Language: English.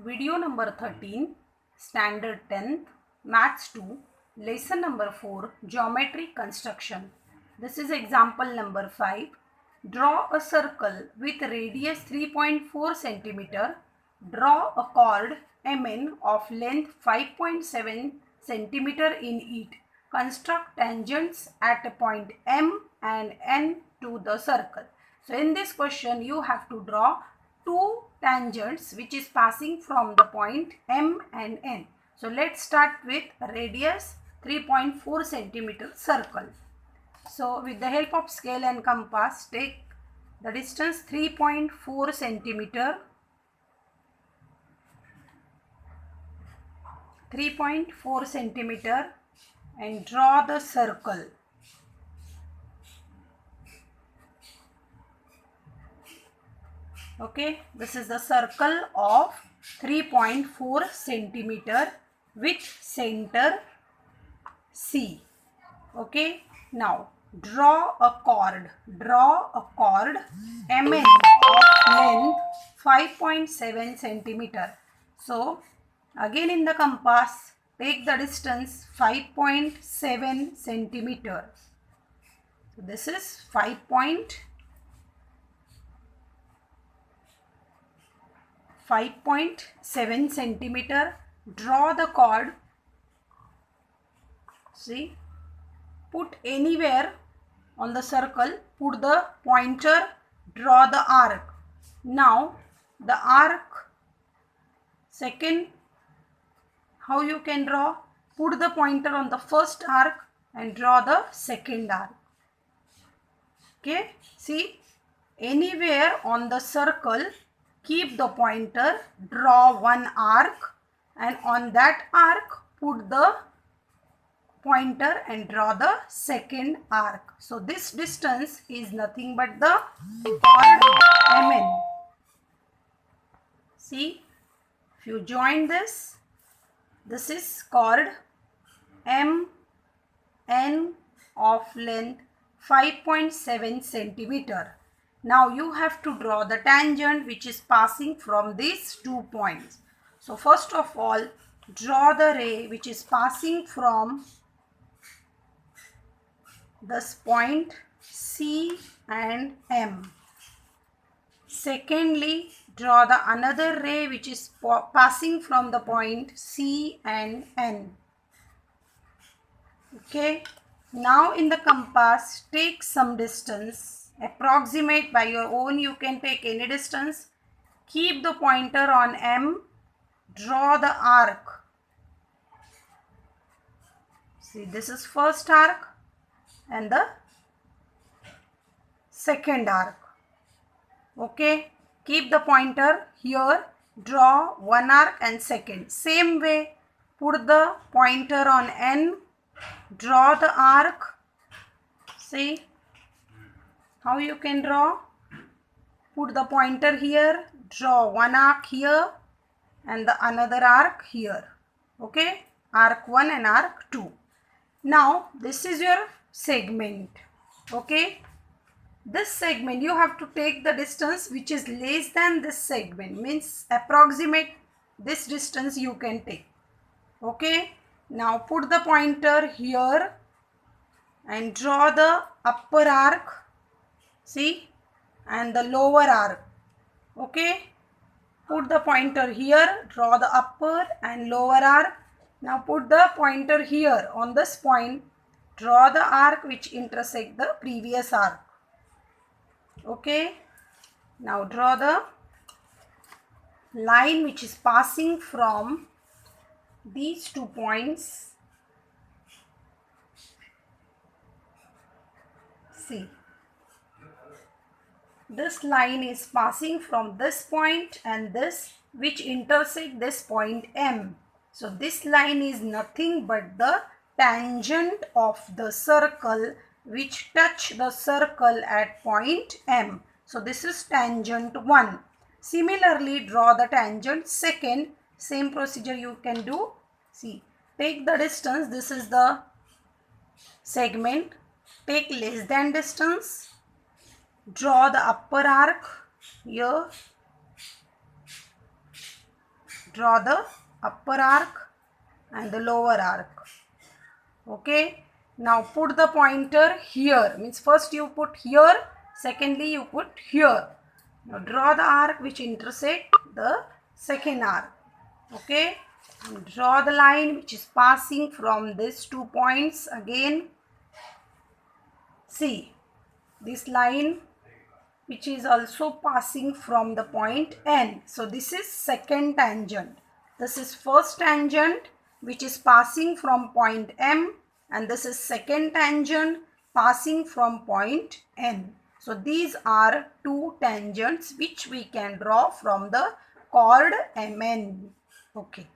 Video number 13, Standard 10th, Maths 2, Lesson number 4, Geometry Construction. This is example number 5. Draw a circle with radius 3.4 centimeter. Draw a chord MN of length 5.7 centimeter in it. Construct tangents at a point M and N to the circle. So in this question you have to draw two tangents which is passing from the point M and N. So let's start with radius 3.4 centimeter circle. So with the help of scale and compass, take the distance 3.4 centimeter. 3.4 centimeter and draw the circle. Okay, this is the circle of 3.4 centimeter with center C. Okay, now draw a chord. Draw a chord MN of length 5.7 centimeter. So again in the compass, take the distance 5.7 centimeter. So this is 5.7 centimeter. Draw the chord. See, put anywhere on the circle, put the pointer, draw the arc. Now the arc, second, how you can draw? Put the pointer on the first arc and draw the second arc. Okay, see, anywhere on the circle, keep the pointer, draw one arc, and on that arc put the pointer and draw the second arc. So this distance is nothing but the chord MN. See, if you join this is chord MN of length 5.7 centimeter. Now you have to draw the tangent which is passing from these 2 points. So first of all, draw the ray which is passing from this point C and M. Secondly, draw the another ray which is passing from the point C and N. Okay. Now in the compass, take some distance. Approximate by your own, you can take any distance. Keep the pointer on M. Draw the arc. See, this is first arc and the second arc. Okay. Keep the pointer here. Draw one arc and second. Same way, put the pointer on N. Draw the arc. See how you can draw? Put the pointer here, draw one arc here and the another arc here. Okay, arc 1 and arc 2. Now this is your segment. Okay, this segment you have to take the distance which is less than this segment, means approximate this distance you can take. Okay, now put the pointer here and draw the upper arc. See, and the lower arc. Okay, put the pointer here, draw the upper and lower arc. Now put the pointer here on this point, draw the arc which intersect the previous arc. Okay, now draw the line which is passing from these 2 points. See, this line is passing from this point and this which intersect this point M. So this line is nothing but the tangent of the circle which touch the circle at point M. So this is tangent 1. Similarly, draw the tangent second. Same procedure you can do. See, take the distance. This is the segment. Take less than distance. Draw the upper arc here. draw the upper arc and the lower arc. Okay, now put the pointer here, means first you put here, secondly you put here. Now draw the arc which intersect the second arc. Okay, and draw the line which is passing from these 2 points again. See this line which is also passing from the point N. So this is second tangent. This is first tangent which is passing from point M, and this is second tangent passing from point N. So these are two tangents which we can draw from the chord MN. Okay.